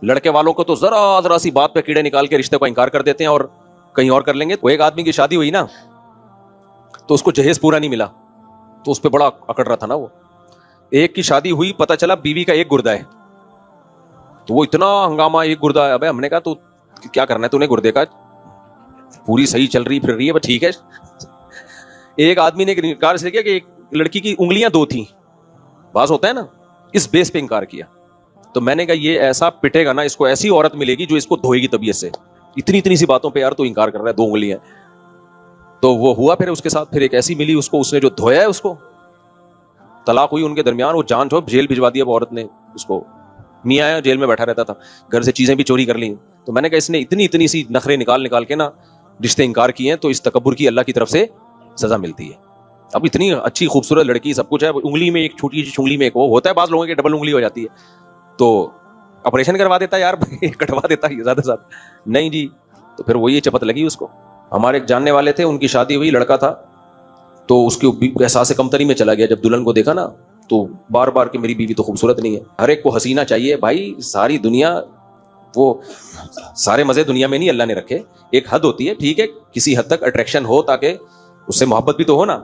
لڑکے والوں کو تو ذرا سی بات پہ کیڑے نکال کے رشتے کو انکار کر دیتے ہیں اور کہیں اور کر لیں گے. وہ ایک آدمی کی شادی ہوئی نا تو اس کو جہیز پورا نہیں ملا تو اس پہ بڑا اکڑ رہا تھا نا. وہ ایک کی شادی ہوئی, پتا چلا بیوی کا ایک گردہ ہے, تو وہ اتنا ہنگامہ, ایک گردہ ہے. ابے ہم نے کہا تو کیا کرنا ہے تو نے گردے کا, پوری صحیح چل رہی پھر رہی ہے, بس ٹھیک ہے. ایک آدمی نے انکار سے کیا کہ ایک لڑکی کی انگلیاں 2 تھیں, بعض ہوتا ہے نا, اس بیس پہ انکار کیا. تو میں نے کہا یہ ایسا پٹے گا نا, اس کو ایسی عورت ملے گی جو اس کو دھوئے گی طبیعت سے. اتنی سی باتوں پہ یار تو انکار کر رہا ہے, 2 انگلیاں. تو وہ ہوا پھر اس کے ساتھ, پھر ایک ایسی ملی اس کو, اس نے جو دھویا ہے اس کو, طلاق ہوئی ان کے درمیان, وہ جان چھوڑ جیل بھجوا دیا. وہ عورت نے اس کو, میاں آیا جیل میں بیٹھا رہتا تھا, گھر سے چیزیں بھی چوری کر لیں. تو میں نے کہا اس نے اتنی سی نخرے نکال کے نا رشتے انکار کیے ہیں, تو اس تکبر کی اللہ کی طرف سے سزا ملتی ہے. اب اتنی اچھی خوبصورت لڑکی, سب کچھ ہے, انگلی میں ایک چھوٹی سی انگلی میں ایک وہ ہوتا ہے, بعض لوگوں کی ڈبل انگلی ہو جاتی ہے, تو آپریشن کروا دیتا ہے یار, کٹوا دیتا ہے زیادہ سے زیادہ. نہیں جی, تو پھر وہ یہ چپت لگی اس کو. ہمارے ایک جاننے والے تھے, ان کی شادی ہوئی, لڑکا تھا, تو اس کے احساس کمتری میں چلا گیا. جب دلہن کو دیکھا نا تو بار بار کہ میری بیوی تو خوبصورت نہیں ہے. ہر ایک کو حسینہ چاہیے بھائی, ساری دنیا, وہ سارے مزے دنیا میں نہیں اللہ نے رکھے, ایک حد ہوتی ہے, ٹھیک ہے, کسی حد تک اٹریکشن ہو تاکہ اس سے محبت بھی تو ہو نا.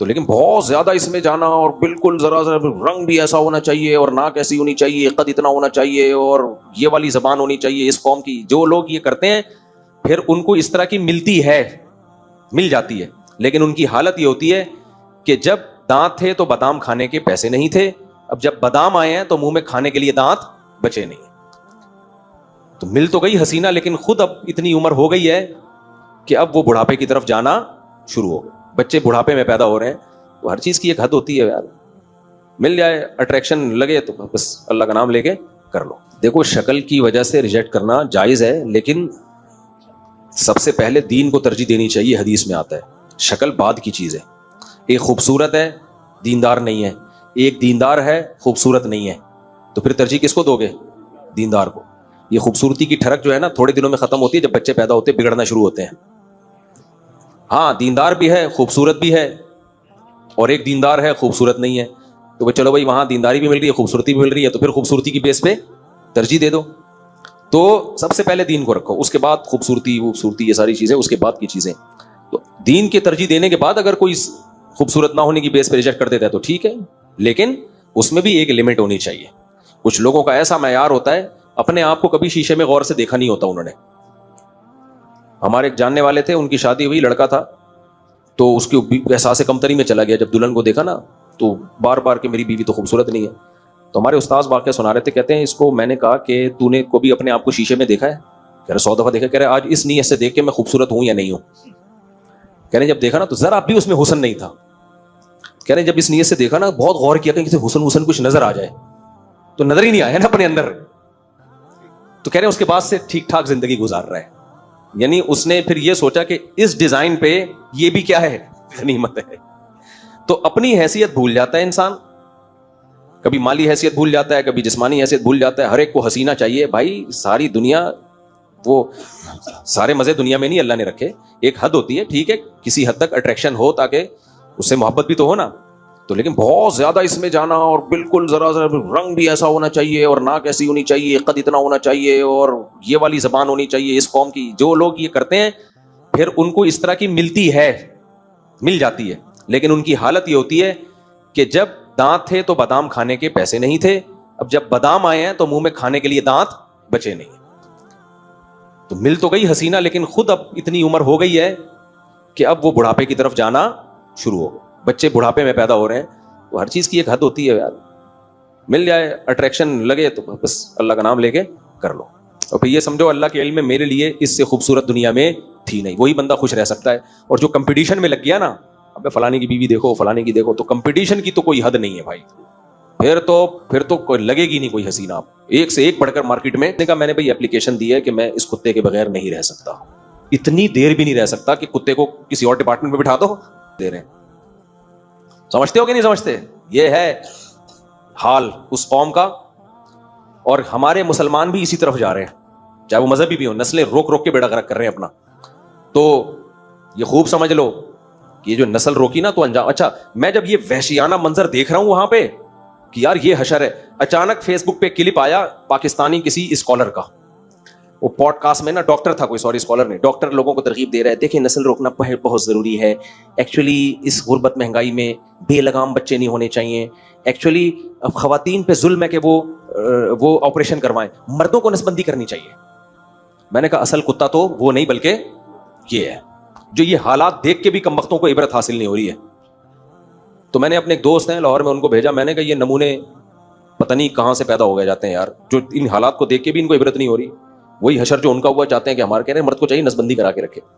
تو لیکن بہت زیادہ اس میں جانا, اور بالکل ذرا رنگ بھی ایسا ہونا چاہیے, اور ناک ایسی ہونی چاہیے, قد اتنا ہونا چاہیے, اور یہ والی زبان ہونی چاہیے اس قوم کی. جو لوگ یہ کرتے ہیں پھر ان کو اس طرح کی ملتی ہے, مل جاتی ہے, لیکن ان کی حالت یہ ہوتی ہے کہ جب دانت تھے تو بادام کھانے کے پیسے نہیں تھے, اب جب بادام آئے ہیں تو منہ میں کھانے کے لیے دانت بچے نہیں. تو مل تو گئی حسینہ, لیکن خود اب اتنی عمر ہو گئی ہے کہ اب وہ بڑھاپے کی طرف جانا شروع ہو گئے. بچے بڑھاپے میں پیدا ہو رہے ہیں, تو ہر چیز کی ایک حد ہوتی ہے یار. مل جائے, اٹریکشن لگے تو بس اللہ کا نام لے کے کر لو. دیکھو شکل کی وجہ سے ریجیکٹ کرنا جائز ہے, لیکن سب سے پہلے دین کو ترجیح دینی چاہیے. حدیث میں آتا ہے شکل بعد کی چیز ہے. ایک خوبصورت ہے, دیندار نہیں ہے, ایک دیندار ہے, خوبصورت نہیں ہے, تو پھر ترجیح کس کو دو گے؟ دیندار کو. یہ خوبصورتی کی ٹھڑک جو ہے نا تھوڑے دنوں میں ختم ہوتی ہے, جب بچے پیدا ہوتے بگڑنا شروع ہوتے ہیں. ہاں دیندار بھی ہے, خوبصورت بھی ہے, اور ایک دیندار ہے, خوبصورت نہیں ہے, تو چلو بھائی وہاں دینداری بھی مل رہی ہے, خوبصورتی بھی مل رہی ہے, تو پھر خوبصورتی کی بیس پہ ترجیح دے دو. تو سب سے پہلے دین کو رکھو, اس کے بعد خوبصورتی یہ ساری چیزیں اس کے بعد کی چیزیں. تو دین کی ترجیح دینے کے بعد اگر کوئی خوبصورت نہ ہونے کی بیس پہ ریجیکٹ کر دیتا ہے تو ٹھیک ہے, لیکن اس میں بھی ایک لمٹ ہونی چاہیے. کچھ لوگوں کا ایسا معیار ہوتا ہے, اپنے آپ کو کبھی شیشے میں غور سے دیکھا نہیں ہوتا انہوں نے. ہمارے ایک جاننے والے تھے, ان کی شادی ہوئی, لڑکا تھا, تو اس کے احساس کمتری میں چلا گیا. جب دلہن کو دیکھا نا تو بار بار کہ میری بیوی تو خوبصورت نہیں ہے. تو ہمارے استاذ واقعہ سنا رہے تھے, کہتے ہیں اس کو میں نے کہا کہ تو نے کبھی اپنے آپ کو شیشے میں دیکھا ہے؟ کہہ رہے 100 دفعہ دیکھا. کہہ رہے آج اس نیت سے دیکھ کے میں خوبصورت ہوں یا نہیں ہوں. کہہ رہے جب دیکھا نا تو ذرا بھی اس میں حسن نہیں تھا. کہہ رہے جب اس نیت سے دیکھا نا, بہت غور کیا کہ حسن کچھ نظر آ جائے, تو نظر ہی نہیں آیا نا اپنے اندر. تو کہہ رہے اس کے بعد سے ٹھیک ٹھاک زندگی گزار رہا ہے. یعنی اس نے پھر یہ سوچا کہ اس ڈیزائن پہ یہ بھی کیا ہے, غنیمت ہے. تو اپنی حیثیت بھول جاتا ہے انسان, کبھی مالی حیثیت بھول جاتا ہے, کبھی جسمانی حیثیت بھول جاتا ہے. ہر ایک کو حسینہ چاہیے بھائی, ساری دنیا, وہ سارے مزے دنیا میں نہیں اللہ نے رکھے. ایک حد ہوتی ہے, ٹھیک ہے, کسی حد تک اٹریکشن ہو تاکہ اس سے محبت بھی تو ہو نا. تو لیکن بہت زیادہ اس میں جانا, اور بالکل ذرا رنگ بھی ایسا ہونا چاہیے, اور ناک ایسی ہونی چاہیے, قد اتنا ہونا چاہیے, اور یہ والی زبان ہونی چاہیے اس قوم کی. جو لوگ یہ کرتے ہیں پھر ان کو اس طرح کی ملتی ہے, مل جاتی ہے, لیکن ان کی حالت یہ ہوتی ہے کہ جب دانت تھے تو بادام کھانے کے پیسے نہیں تھے, اب جب بادام آئے ہیں تو منہ میں کھانے کے لیے دانت بچے نہیں. تو مل تو گئی حسینہ, لیکن خود اب اتنی عمر ہو گئی ہے کہ اب وہ بڑھاپے کی طرف جانا شروع ہو گئے. بچے بڑھاپے میں پیدا ہو رہے ہیں, تو ہر چیز کی ایک حد ہوتی ہے یار. مل جائے, اٹریکشن لگے تو بس اللہ کا نام لے کے کر لو. اور پھر یہ سمجھو اللہ کے علم میں میرے لیے اس سے خوبصورت دنیا میں تھی نہیں. وہی بندہ خوش رہ سکتا ہے. اور جو کمپٹیشن میں لگ گیا نا, اب فلانے کی بیوی دیکھو, فلانے کی دیکھو, تو کمپٹیشن کی تو کوئی حد نہیں ہے بھائی. پھر تو کوئی لگے گی نہیں کوئی حسینہ. آپ ایک سے ایک بڑھ کر مارکیٹ میں میں نے بھائی اپلیکیشن دی ہے کہ میں اس کتے کے بغیر نہیں رہ سکتا, اتنی دیر بھی نہیں رہ سکتا کہ کتے کو کسی اور ڈپارٹمنٹ میں بٹھا دو. دے رہے ہیں, سمجھتے ہو کہ نہیں سمجھتے؟ یہ ہے حال اس قوم کا. اور ہمارے مسلمان بھی اسی طرف جا رہے ہیں, چاہے وہ مذہبی بھی ہو. نسلیں روک روک کے بیڑا غرق کر رہے ہیں اپنا. تو یہ خوب سمجھ لو کہ یہ جو نسل روکی نا تو انجام. اچھا, میں جب یہ وحشیانہ منظر دیکھ رہا ہوں وہاں پہ, کہ یار یہ حشر ہے. اچانک فیس بک پہ کلپ آیا پاکستانی کسی اسکالر کا, وہ پوڈ کاسٹ میں نا, ڈاکٹر تھا کوئی, سوری اسکالر نہیں, ڈاکٹر لوگوں کو ترغیب دے رہا ہے, دیکھیں نسل روکنا بہت ضروری ہے, ایکچولی اس غربت مہنگائی میں بے لگام بچے نہیں ہونے چاہیے, ایکچولی خواتین پہ ظلم ہے کہ وہ آپریشن کروائیں, مردوں کو نسبندی کرنی چاہیے. میں نے کہا اصل کتا تو وہ نہیں بلکہ یہ ہے جو یہ حالات دیکھ کے بھی کم وقتوں کو عبرت حاصل نہیں ہو رہی ہے. تو میں نے اپنے ایک دوست ہیں لاہور میں, ان کو بھیجا, میں نے کہا یہ نمونے پتہ نہیں کہاں سے پیدا ہو گئے جاتے ہیں یار, جو ان حالات کو دیکھ کے بھی ان کو عبرت نہیں ہو رہی. وہی حشر جو ان کا ہوا چاہتے ہیں کہ ہمارے, کہہ رہے ہیں مرد کو چاہیے نسبندی کرا کے رکھے.